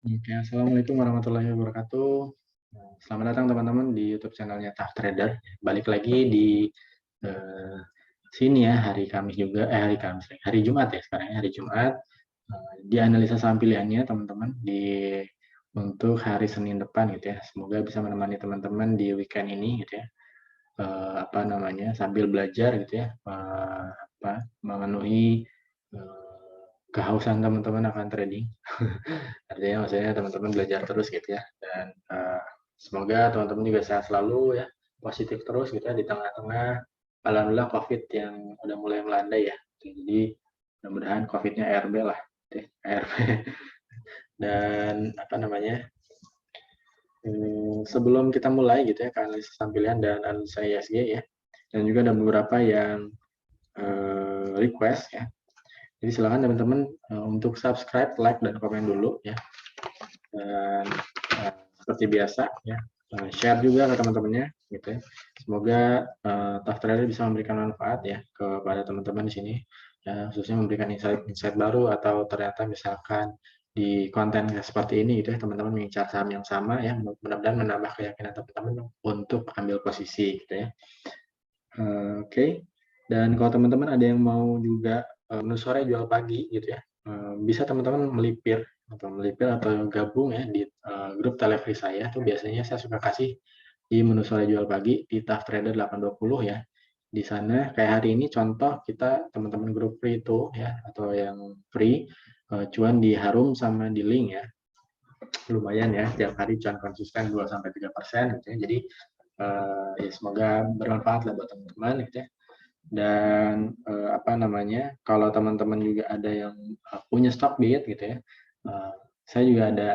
Oke, assalamualaikum warahmatullahi wabarakatuh. Selamat datang teman-teman di YouTube channelnya Tough Trader. Balik lagi di eh, sini ya hari Kamis juga, hari Kamis, hari Jumat ya sekarang ya, hari Jumat. Di analisa saham pilihannya teman-teman untuk hari Senin depan gitu ya. Semoga bisa menemani teman-teman di weekend ini gitu ya. Apa namanya sambil belajar gitu ya, memenuhi kehausan teman-teman akan trading. Artinya maksudnya teman-teman belajar terus gitu ya, dan semoga teman-teman juga sehat selalu ya, positif terus gitu ya di tengah-tengah alhamdulillah COVID yang udah mulai melandai ya. Jadi mudah-mudahan COVID-nya ARB lah, gitu ya, ARB. Dan apa namanya, sebelum kita mulai gitu ya ke analisis tampilan dan analisa ISG ya, dan juga ada beberapa yang request ya. Jadi silakan teman-teman untuk subscribe, like, dan komen dulu ya. Dan seperti biasa ya, share juga ke teman-temannya gitu ya. Semoga Tough Trader bisa memberikan manfaat ya kepada teman-teman di sini ya, khususnya memberikan insight baru, atau ternyata misalkan di konten seperti ini gitu ya, teman-teman mengincar saham yang sama ya, mudah-mudahan menambah keyakinan teman-teman untuk ambil posisi gitu ya. Oke. Dan kalau teman-teman ada yang mau juga menu sore jual pagi gitu ya, bisa teman-teman melipir atau gabung ya di grup televisi saya tuh, biasanya saya suka kasih di menu sore jual pagi di Tough Trader 820 ya. Di sana kayak hari ini contoh kita teman-teman grup free itu ya, atau yang free cuan di Harum sama di Link ya. Lumayan ya, tiap hari cuan konsisten 2-3% gitu ya. Jadi ya semoga bermanfaat lah buat teman-teman gitu ya. Dan apa namanya, kalau teman-teman juga ada yang punya Stockbit gitu ya, saya juga ada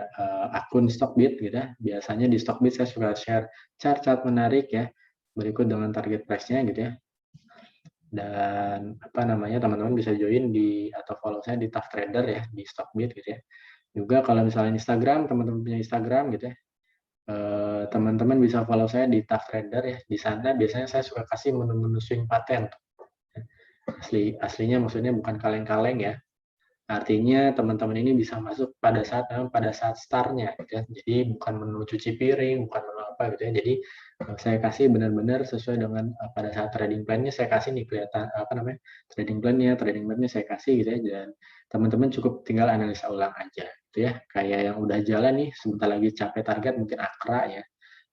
akun Stockbit gitu ya. Biasanya di Stockbit saya suka share chart-chart menarik ya, berikut dengan target price-nya gitu ya. Dan apa namanya, teman-teman bisa join di atau follow saya di Tough Trader ya di Stockbit gitu ya. Juga kalau misalnya Instagram, teman-teman punya Instagram gitu ya, teman-teman bisa follow saya di Tough Trader ya. Di sana biasanya saya suka kasih menu-menu swing pattern. Aslinya maksudnya bukan kaleng-kaleng ya. Artinya teman-teman ini bisa masuk pada saat startnya gitu ya. Jadi bukan menu cuci piring, bukan menu apa gitu ya. Jadi saya kasih benar-benar sesuai dengan pada saat trading plan-nya, saya kasih nih kelihatan apa namanya, trading plan-nya saya kasih gitu ya. Dan teman-teman cukup tinggal analisa ulang aja gitu ya. Kayak yang udah jalan nih, sebentar lagi capai target, mungkin Akra ya.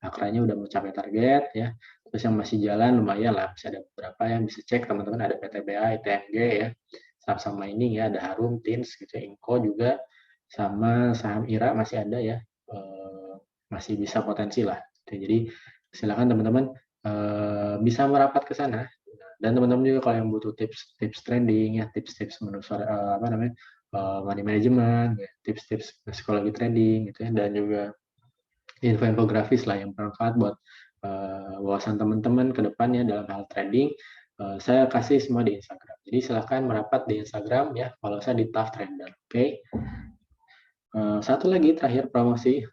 Akranya udah mau capai target ya. Terus yang masih jalan lumayan lah, masih ada beberapa yang bisa cek teman-teman, ada PTBA, ITMG ya, saham-saham mining ya, ada Harum, Tins gitu ya, Inco juga, sama saham IRA masih ada ya, masih bisa potensi lah. Jadi silakan teman-teman bisa merapat ke sana. Dan teman-teman juga kalau yang butuh tips-tips trading ya, tips-tips apa namanya, money management, ya, tips-tips psikologi trading gitu ya, dan juga infografis lah yang bermanfaat buat wawasan teman-teman ke depannya dalam hal trading. Saya kasih semua di Instagram. Jadi silahkan merapat di Instagram ya, kalau saya di Tough Trader. Oke. Satu lagi terakhir promosi.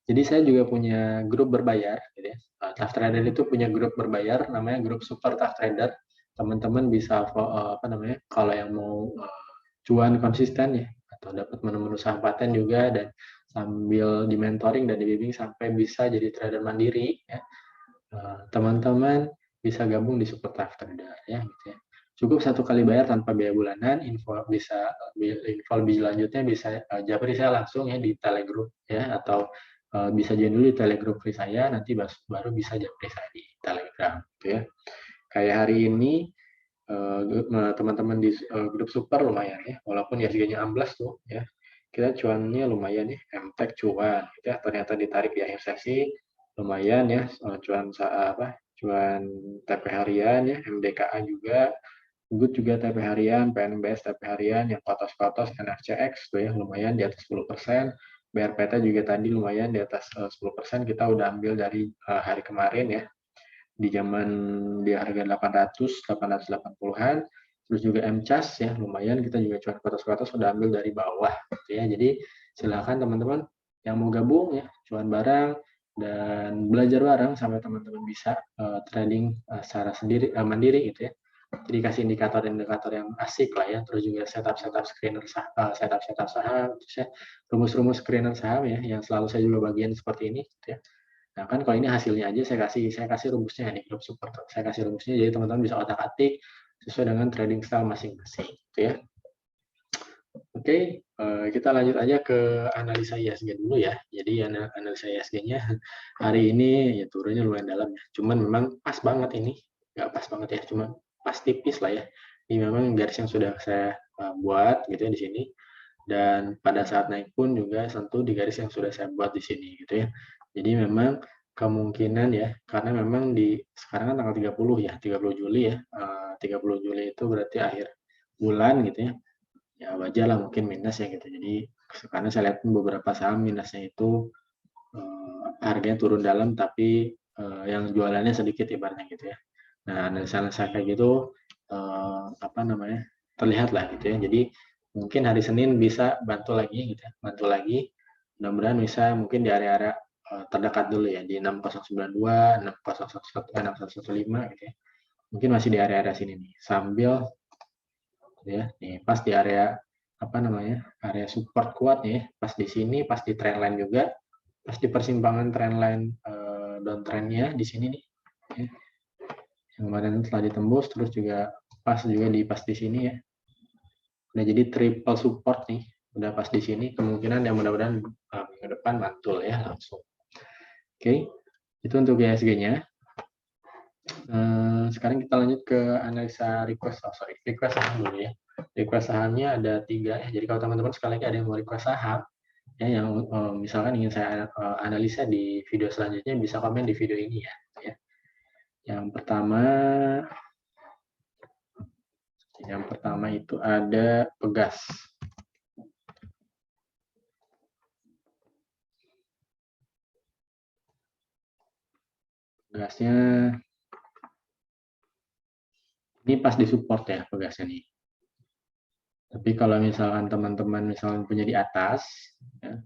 Jadi saya juga punya grup berbayar, gitu ya. Tough Trader itu punya grup berbayar, namanya grup Super Tough Trader. Teman-teman bisa apa namanya, kalau yang mau cuan konsisten ya, atau dapat menu-menu saham paten juga, dan sambil di mentoring dan dibimbing sampai bisa jadi trader mandiri ya. Teman-teman bisa gabung di Super Tough Trader ya gitu ya. Cukup satu kali bayar tanpa biaya bulanan. Info lebih lanjutnya bisa japri saya langsung ya di Telegram ya, atau bisa join dulu di Telegram free saya, nanti baru bisa japri saya di Telegram gitu ya. Kayak hari ini teman-teman di grup super lumayan ya, walaupun ISG-nya amblas tuh ya, kita cuannya lumayan ya, MTEK cuan gitu ya, ternyata ditarik di akhir sesi lumayan ya, cuan TP harian ya, MDKA juga, GUD juga TP harian, PNBS TP harian, yang kotos-kotos NFCX tuh ya lumayan di atas 10%, BRPT juga tadi lumayan di atas 10%, kita udah ambil dari hari kemarin ya, di zaman di harga 880-an. Terus juga MCAS ya lumayan, kita juga cuan kotas-kotas sudah ambil dari bawah gitu ya. Jadi silakan teman-teman yang mau gabung ya, cuan bareng dan belajar bareng sampai teman-teman bisa trading secara mandiri gitu ya. Jadi kasih indikator-indikator yang asik lah ya, terus juga setup screener setup saham, terus ya rumus-rumus screener saham ya, yang selalu saya juga bagian seperti ini, gitu ya. Nah kan kalau ini hasilnya aja saya kasih rumusnya di grup support. Saya kasih rumusnya jadi teman-teman bisa otak-atik sesuai dengan trading style masing-masing, gitu ya. Oke, kita lanjut aja ke analisa ISG dulu ya. Jadi analisa ISG-nya hari ini ya turunnya lumayan dalam ya. Cuman memang pas banget ini, nggak pas banget ya, cuma pas tipis lah ya. Ini memang garis yang sudah saya buat gitu ya di sini. Dan pada saat naik pun juga sentuh di garis yang sudah saya buat di sini gitu ya. Jadi memang kemungkinan ya, karena memang di sekarang kan tanggal 30 ya, 30 Juli ya. 30 Juli itu berarti akhir bulan gitu ya. Ya wajar lah mungkin minus ya gitu. Jadi karena saya lihat beberapa saham minusnya itu harganya turun dalam tapi yang jualannya sedikit ibaratnya gitu ya. Nah analisa kayak gitu apa namanya terlihat lah gitu ya. Jadi mungkin hari Senin bisa bantu lagi gitu ya, bantu lagi. Mudah-mudahan bisa mungkin di area-area terdekat dulu ya di 6092, 6011, 6015 gitu ya. Mungkin masih di area-area sini nih sambil ya nih pas di area apa namanya area support kuat nih pas di sini pas di trendline juga pas di persimpangan trendline downtrendnya di sini nih ya. Yang kemarin telah ditembus terus juga pas di sini ya udah jadi triple support nih udah pas di sini kemungkinan yang mudah-mudahan minggu depan mantul ya langsung. Oke, itu untuk ISG-nya. Sekarang kita lanjut ke analisa request saham dulu ya. Request sahamnya ada 3 ya. Jadi kalau teman-teman sekali lagi ada yang mau request saham ya yang misalkan ingin saya analisa di video selanjutnya bisa komen di video ini ya. Yang pertama itu ada Pegas. Pegasnya ini pas di support ya Pegasnya nih. Tapi kalau misalkan teman-teman misalkan punya di atas, ya,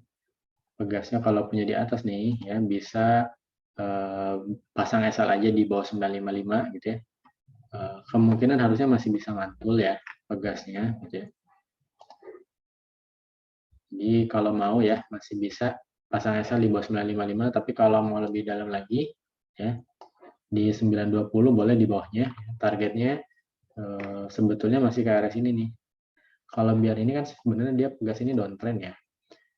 Pegasnya kalau punya di atas nih, ya bisa pasang SL aja di bawah 955 gitu ya. Kemungkinan harusnya masih bisa mantul ya Pegasnya gitu ya. Jadi kalau mau ya masih bisa pasang SL di bawah 955, tapi kalau mau lebih dalam lagi ya di 920 boleh di bawahnya. Targetnya sebetulnya masih ke area sini nih. Kalau biar ini kan sebenarnya dia Pegas ini downtrend ya.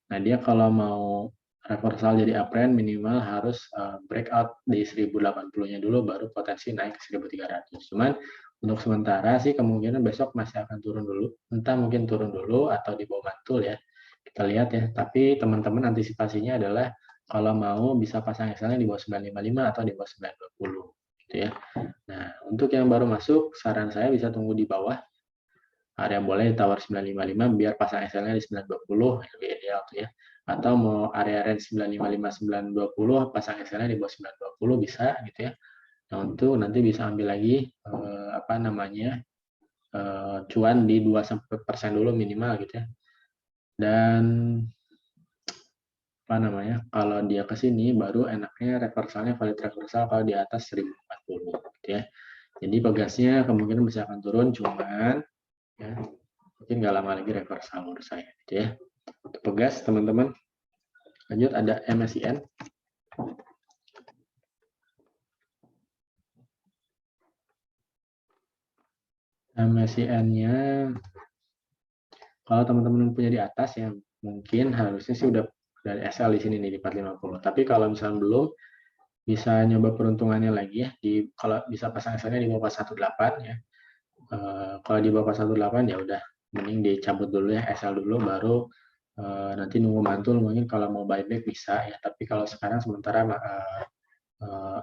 Nah, dia kalau mau reversal jadi uptrend minimal harus breakout di 1080-nya dulu baru potensi naik ke 1300. Cuman untuk sementara sih kemungkinan besok masih akan turun dulu. Entah mungkin turun dulu atau di bawah mantul ya. Kita lihat ya. Tapi teman-teman antisipasinya adalah kalau mau bisa pasang XL-nya di bawah 955 atau di bawah 920 gitu ya. Nah, untuk yang baru masuk saran saya bisa tunggu di bawah. Ada yang boleh ditawar 955 biar pasang SL-nya di 920 lebih ideal tuh ya. Atau mau area range 955 920 pasang SL-nya di bawah 920 bisa gitu ya. Nah, untuk nanti bisa ambil lagi apa namanya cuan di 2% dulu minimal gitu ya. Dan apa namanya kalau dia ke sini baru enaknya reversalnya valid reversal kalau di atas 1040 gitu ya. Jadi pegasnya kemungkinan bisa akan turun cuman ya mungkin nggak lama lagi reversal menurut saya gitu ya. Untuk Pegas teman-teman lanjut ada MSIN. MSIN-nya kalau teman-teman punya di atas ya mungkin harusnya sih udah dari SL di sini nih di 450. Tapi kalau misalnya belum bisa nyoba peruntungannya lagi ya di kalau bisa pasang SL-nya di bawah 18 ya. Kalau di bawah 18 ya udah mending dicabut dulu ya SL dulu baru nanti nunggu mantul mungkin kalau mau buyback bisa ya tapi kalau sekarang sementara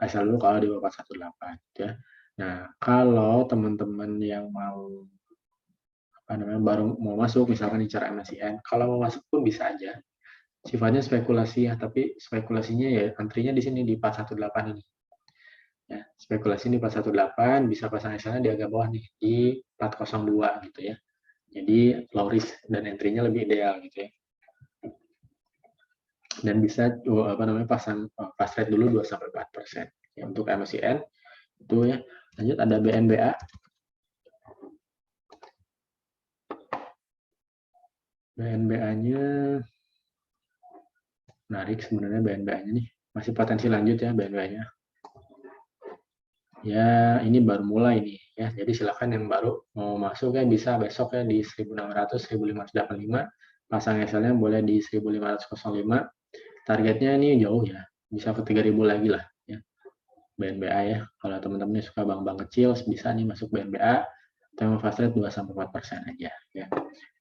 SL dulu kalau di bawah 18 gitu ya. Nah kalau teman-teman yang mau apa namanya baru mau masuk misalkan di cara MSCN kalau mau masuk pun bisa aja sifatnya spekulasi ya tapi spekulasinya ya antrinya di sini di 418 ini ya spekulasi di 418 bisa pasang SL di agak bawah nih di 402 gitu ya. Jadi low risk dan entry-nya lebih ideal gitu ya. Dan bisa apa namanya pasang fast rate dulu 2 sampai 4%. Ya, untuk MSCN itu ya. Lanjut ada BNBA. BNBA-nya menarik sebenarnya, BNBA-nya nih. Masih potensi lanjut ya BNBA-nya. Ya, ini baru mulai nih ya. Jadi silakan yang baru mau masuk ya bisa besok ya di 1600 1585. Pasang SL-nya boleh di 1505. Targetnya ini jauh ya. Bisa ke 3000 lagi lah ya. BNBA ya. Kalau teman-teman suka bank-bank kecil bisa nih masuk BNBA. Tema fast rate 2-4% aja ya.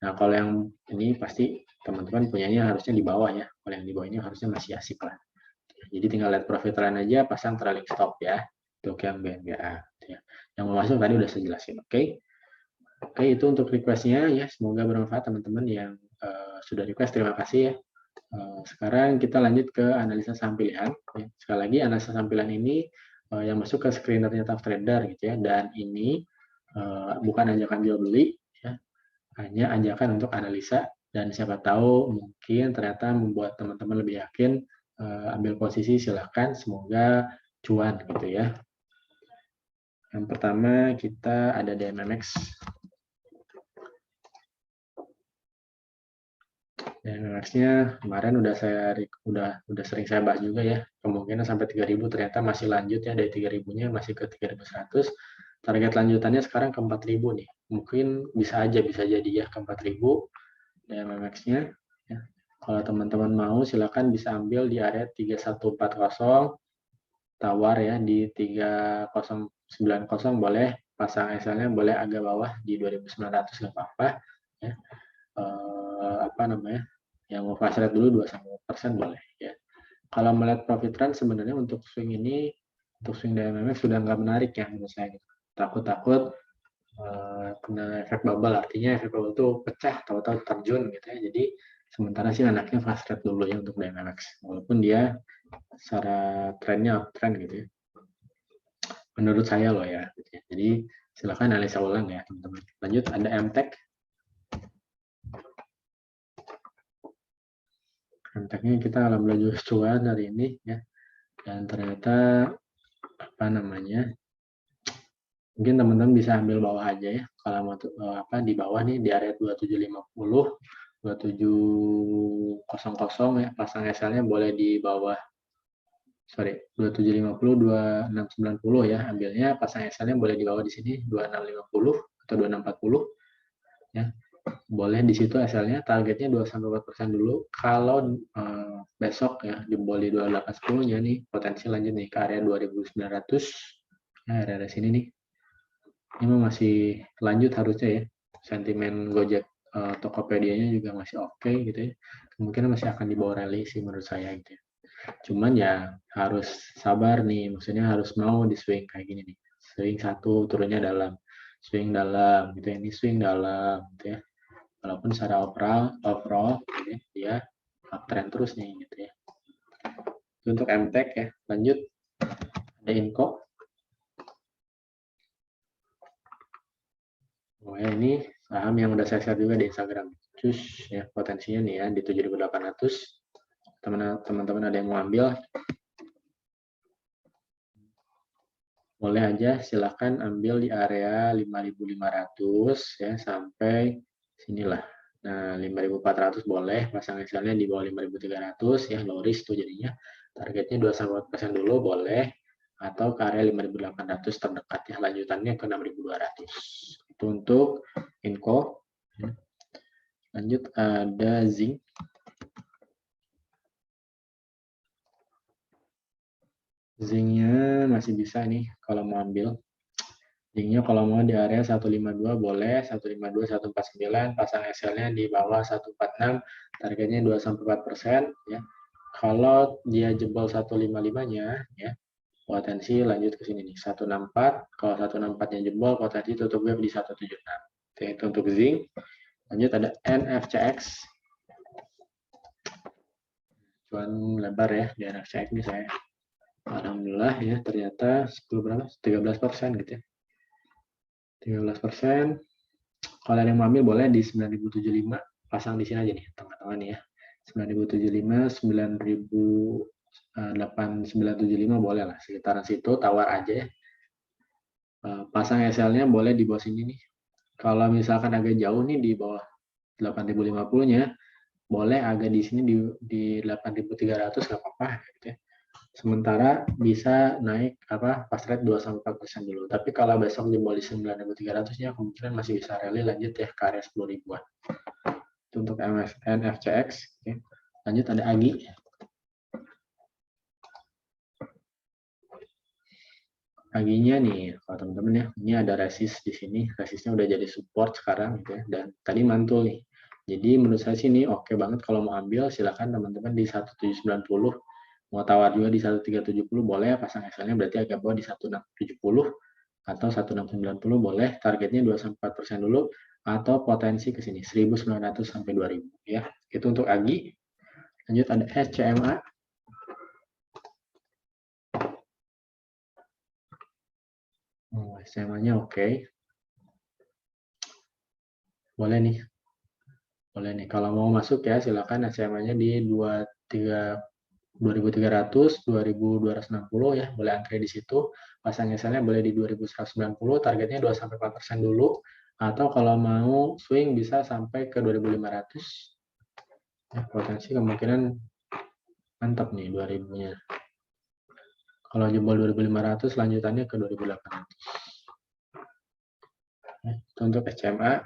Nah, kalau yang ini pasti teman-teman punyanya harusnya di bawah ya. Kalau yang di bawah ini harusnya masih asik lah. Jadi tinggal lihat profit line aja, pasang trailing stop ya. Untuk yang BNBA. Ya. Yang mau masuk tadi udah saya jelasin. Oke. Oke, itu untuk requestnya ya. Semoga bermanfaat teman-teman yang sudah request. Terima kasih ya. Sekarang kita lanjut ke analisa saham pilihan. Ya. Sekali lagi analisa saham pilihan ini yang masuk ke screenernya Tough Trader gitu ya. Dan ini bukan ajakan jual beli, ya. Hanya ajakan untuk analisa. Dan siapa tahu mungkin ternyata membuat teman-teman lebih yakin ambil posisi, silahkan. Semoga cuan gitu ya. Yang pertama kita ada DMMX. DMMX-nya kemarin udah sering saya bahas juga ya. Kemungkinan sampai 3000 ternyata masih lanjut ya, dari 3000-nya masih ke 3100. Target lanjutannya sekarang ke 4000 nih. Mungkin bisa jadi ya ke 4000 DMMX-nya ya. Kalau teman-teman mau silakan bisa ambil di area 3140, tawar ya di 3090 boleh, pasang SL-nya boleh agak bawah di 2900 nggak apa-apa ya. Apa namanya? Yang mau fast rate dulu 2-4% boleh ya. Kalau melihat profit trend sebenarnya untuk swing ini, untuk swing DMMX sudah nggak menarik ya menurut saya. Takut-takut kena efek bubble, artinya efek bubble itu pecah, tahu-tahu terjun gitu ya. Jadi sementara sih anaknya fast rate dulu ya untuk DMMX, walaupun dia secara trennya uptrend gitu ya. Menurut saya loh ya. Gitu ya. Jadi silakan analisa ulang ya teman-teman. Lanjut ada MTech. MTech-nya kita alhamdulillah cuan hari ini ya. Dan ternyata apa namanya? Mungkin teman-teman bisa ambil bawah aja ya. Kalau mau di bawah nih di area 2750, 2700 ya. Pasang SL-nya boleh di bawah 2750, 2690 ya. Ambilnya pasang SL-nya boleh di bawah di sini 2650 atau 2640 ya. Boleh di situ SL-nya targetnya 2-4% dulu. Kalau besok ya jebol di 2810-nya nih potensi lanjut nih ke area 2900 ya, area sini nih. Ini masih lanjut harusnya ya. Sentimen Gojek Tokopedia-nya juga masih oke gitu ya. Kemungkinan masih akan dibawa rally sih menurut saya gitu ya. Cuman ya harus sabar nih, maksudnya harus mau di swing kayak gini nih. Swing satu turunnya dalam, swing dalam gitu ya. Ini swing dalam gitu ya. Walaupun secara overall gitu ya, dia uptrend terus nih gitu ya. Itu untuk MTech ya. Lanjut ada Inco. Oh ya, ini saham yang udah saya share juga di Instagram. Cus ya, potensinya nih ya di 7.800. Teman-teman ada yang mau ambil, boleh aja silahkan ambil di area 5.500 ya sampai sinilah. Nah, 5.400 boleh, pasang XL-nya di bawah 5.300 ya, low risk tuh jadinya. Targetnya 2-4% dulu boleh, atau ke area 5.800 terdekat ya, lanjutannya ke 6.200. Itu untuk Inco. Lanjut ada Zinc. Zincnya masih bisa nih kalau mau ambil. Zincnya kalau mau di area 152 boleh, 152, 149, pasang SL-nya di bawah 146, targetnya 2-4% ya. Kalau dia jebol 155-nya ya, potensi lanjut ke sini nih 164. Kalau 164-nya jebol, potensi tutup gap di 176. Oke, itu untuk zinc. Lanjut ada NFCX. Cuan lebar ya di NFCX ini saya. Alhamdulillah ya, ternyata 13% gitu ya. 13%. Kalau ada yang mau ambil boleh di 9.075, pasang di sini aja nih, tengah-tengah nih ya. 9.075, 9.975 boleh lah, sekitaran situ, tawar aja ya. Pasang SL-nya boleh di bawah sini nih. Kalau misalkan agak jauh nih di bawah 8.050-nya boleh agak di sini di 8.300 nggak apa-apa gitu ya. Sementara bisa naik pas rate 2-4% dulu. Tapi kalau besok jebol di 9.300-nya kemungkinan masih bisa rally lanjut ya ke area 10 ribuan. Itu untuk NFCX. Oke. Lanjut ada AGI. Aginya nih, kalau teman-teman ya, ini ada resist di sini, resistnya udah jadi support sekarang gitu ya, dan tadi mantul nih. Jadi menurut saya sih ini oke banget kalau mau ambil, silakan teman-teman di 1790, mau tawar juga di 1370 boleh, pasang SL-nya berarti agak bawah di 1670 atau 1690 boleh, targetnya 2-4% dulu, atau potensi ke sini 1900 sampai 2000 ya. Itu untuk AGI. Lanjut ada SCMA. SCMA-nya oke. Boleh nih. Boleh nih. Kalau mau masuk ya silakan SCMA-nya di 2300, 2260 ya. Boleh antre di situ. Pasang SL-nya boleh di 2190, targetnya 2-4% dulu. Atau kalau mau swing bisa sampai ke 2500. Ya, potensi kemungkinan mantap nih 2000-nya. Kalau jebol 2500 lanjutannya ke 2800. Ya, itu untuk SCMA.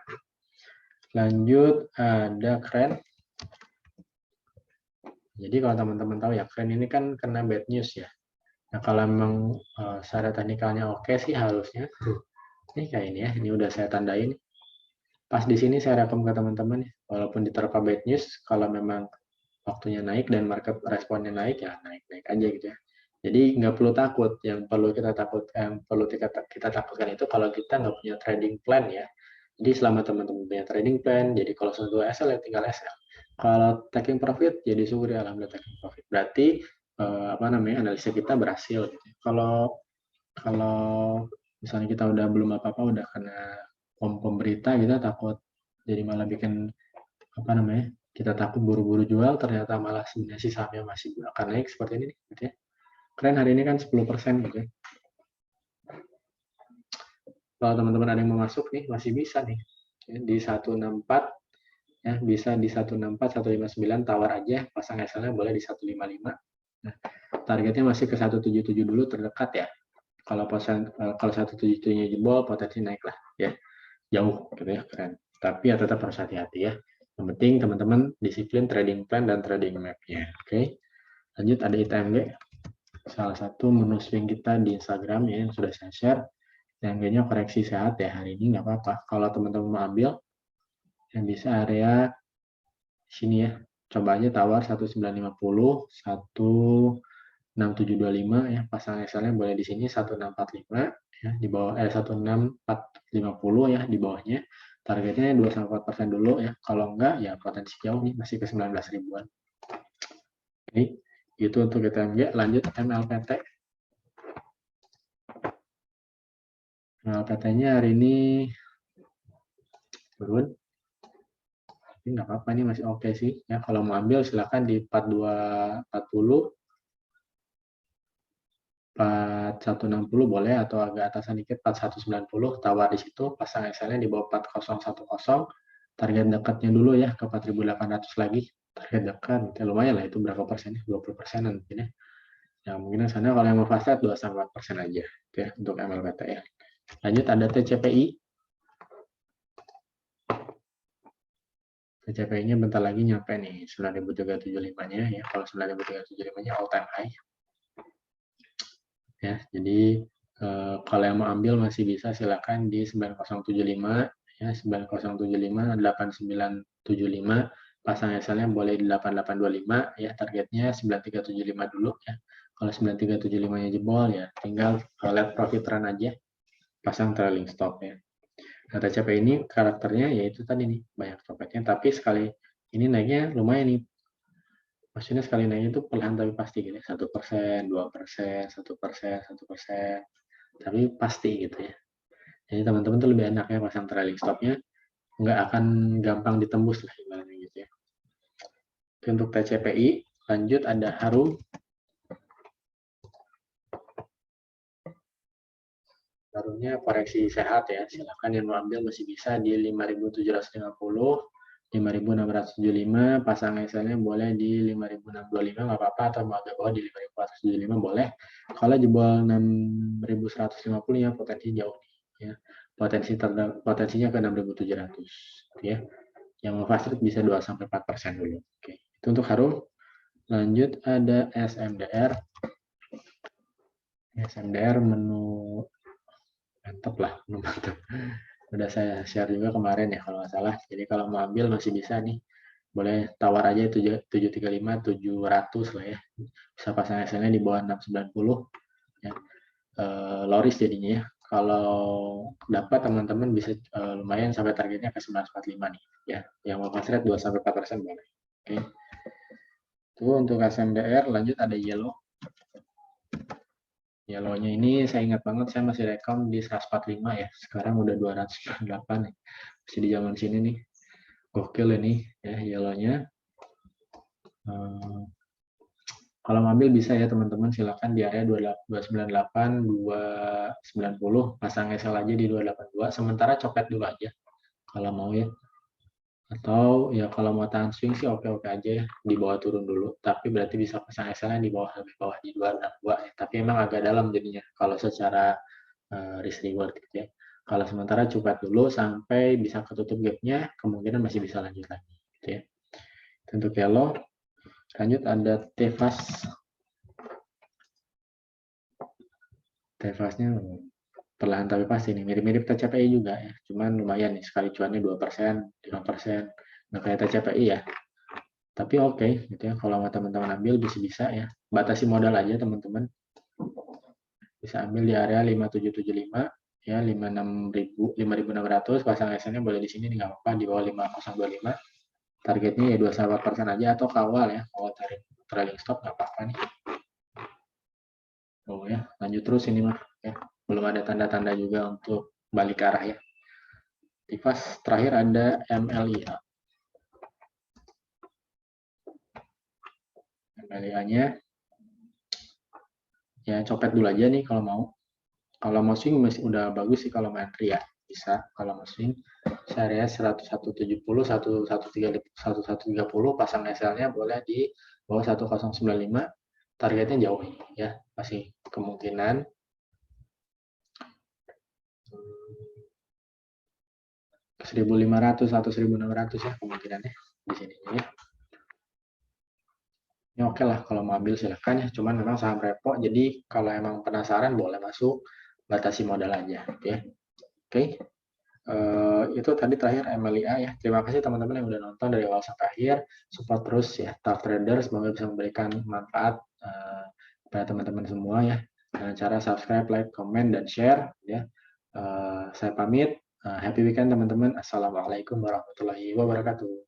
Lanjut ada keren. Jadi kalau teman-teman tahu ya, keren ini kan kena bad news ya. Nah kalau memang secara teknikalnya oke sih harusnya. Ini kayak ini ya, ini udah saya tandain. Pas di sini saya rekam ke teman-teman ya. Walaupun diterpa bad news, kalau memang waktunya naik dan market responnya naik ya naik-naik aja gitu ya. Jadi nggak perlu takut. Yang perlu kita takutkan itu kalau kita nggak punya trading plan ya. Jadi selama teman-teman punya trading plan, jadi kalau sentuh SL ya tinggal SL. Kalau taking profit, jadi syukur ya alhamdulillah taking profit. Berarti analisa kita berhasil. Gitu. Kalau misalnya kita udah belum apa-apa, udah kena pom berita, kita takut jadi malah bikin kita takut buru-buru jual, ternyata malah sebenarnya si sahamnya masih akan naik seperti ini, gitu ya. Keren hari ini kan 10% gitu ya. Kalau teman-teman ada yang mau masuk nih, masih bisa nih. Ya, di 164, ya bisa di 164, 159 tawar aja, pasang SL-nya boleh di 155. Nah, targetnya masih ke 177 dulu terdekat ya. Kalau 177-nya jebol, potensi naik lah ya. Jauh gitu ya, keren. Tapi ya tetap harus hati-hati ya. Yang penting teman-teman disiplin trading plan dan trading map-nya. Oke. Lanjut ada ITMG. Salah satu menu swing kita di Instagram ya yang sudah saya share. ITMG-nya koreksi sehat ya hari ini nggak apa-apa. Kalau teman-teman mau ambil, yang bisa area sini ya. Coba aja tawar 1950, 16725 ya. Pasang SL-nya boleh di sini 1645 ya di bawah 16450 ya di bawahnya. Targetnya 2-4% dulu ya. Kalau enggak ya potensi jauh nih masih ke 19 ribuan. Oke, itu untuk ITMG. Lanjut MLPT. MLPT-nya hari ini turun. Tapi nggak apa-apa, ini masih oke sih. Ya, kalau mau ambil silakan di 4240, 4160 boleh atau agak atasan dikit 4190 tawar di situ, pasang SL-nya di bawah 4010, target dekatnya dulu ya ke 4800 lagi, target dekat ya, lumayan lah itu berapa persen ya, 20% mungkin ya. Ya mungkin sana kalau yang mau fast trade 2-4% aja ya untuk MLPT ya. Lanjut ada TCPI. TCPI-nya bentar lagi nyampe nih 9.375-nya ya. Kalau 9.375-nya all time high. Ya, jadi kalau yang mau ambil masih bisa silakan di 9075 ya 9075 8975 pasang SL-nya boleh di 8825 ya targetnya 9375 dulu ya. Kalau 9375-nya jebol ya tinggal let profit run aja pasang trailing stop ya. Nah, TCP ini karakternya yaitu tadi nih banyak copetnya tapi sekali ini naiknya lumayan nih. Maksudnya sekali naiknya itu perlahan tapi pasti gitu ya. 1%, 2%, 1%, 1%. Tapi pasti gitu ya. Jadi teman-teman tuh lebih enaknya pasang trailing stopnya nggak akan gampang ditembus lah ibaratnya gitu ya. Itu untuk TCPI. Lanjut ada Harum. Harumnya koreksi sehat ya. Silakan yang mau ambil masih bisa di 5.750 5.675, pasang Excel-nya boleh di 5.625 nggak apa-apa, atau mau agak bawah di 5.475 boleh. Kalau jebol 6.150 ya potensi jauh nih ya. Potensinya ke 6.700 ya. Yang fast rate bisa 2-4% dulu. Oke. Itu untuk Harum. Lanjut ada SMDR. SMDR menu mantap lah, menu mantap. Udah saya share juga kemarin ya kalau nggak salah. Jadi kalau mau ambil masih bisa nih. Boleh tawar aja 735, 700 lah ya. Bisa pasang SL-nya di bawah 690 ya. Loris jadinya ya. Kalau dapat teman-teman bisa lumayan sampai targetnya ke 945 nih ya. Yang mau fast rate 2-4% boleh. Oke. Itu untuk SMDR. Lanjut ada Yellow. Yellow-nya ini saya ingat banget saya masih rekam di 145 ya. Sekarang udah 298 nih. Masih di zaman sini nih. Gokil ini ya Yellow-nya. Kalau mobil bisa ya teman-teman, silakan di area 298, 290, pasang SL aja di 282, sementara copet dulu aja kalau mau ya. Atau ya kalau mau tahan swing sih oke-oke aja ya, di bawah turun dulu, tapi berarti bisa pasang SL-nya di bawah, lebih bawah di 262 ya. Tapi emang agak dalam jadinya kalau secara risk reward gitu ya. Kalau sementara copet dulu sampai bisa ketutup gap-nya, kemungkinan masih bisa lanjut lagi gitu ya. Untuk yellow, lanjut ada TFAS. TFAS-nya perlahan tapi pasti nih, mirip-mirip TCPI juga ya, cuman lumayan nih, sekali cuannya 2%, 5%, nggak kayak TCPI ya, tapi oke gitu ya, kalau mau teman-teman ambil bisa-bisa ya, batasi modal aja teman-teman, bisa ambil di area 5775 ya, 5.600, pasang SN-nya boleh di sini nggak apa-apa, di bawah 5025, targetnya ya 2,4% aja, atau kawal ya, kawal tarik trailing stop nggak apa-apa nih. Oh ya, lanjut terus ini mah ya. Belum ada tanda-tanda juga untuk balik arah ya. TIFAS terakhir ada MLIA. MLIA-nya ya copet dulu aja nih kalau mau. Kalau mau swing masih udah bagus sih kalau main entry ya. Bisa kalau mau swing. Area 1170, 1130, pasang SL-nya boleh di bawah 1095. Targetnya jauh ya. Masih kemungkinan 1.500 atau 1.600 ya kemungkinannya di sini ya. Ini oke lah kalau mau ambil silahkan ya, cuman memang saham repo, jadi kalau emang penasaran boleh masuk, batasi modal aja ya. Oke. Itu tadi terakhir MLIA ya. Terima kasih teman-teman yang udah nonton dari awal sampai akhir, support terus ya Tough Trader, semoga bisa memberikan manfaat pada teman-teman semua ya, dengan cara subscribe, like, comment, dan share ya. Saya pamit, happy weekend teman-teman. Assalamualaikum warahmatullahi wabarakatuh.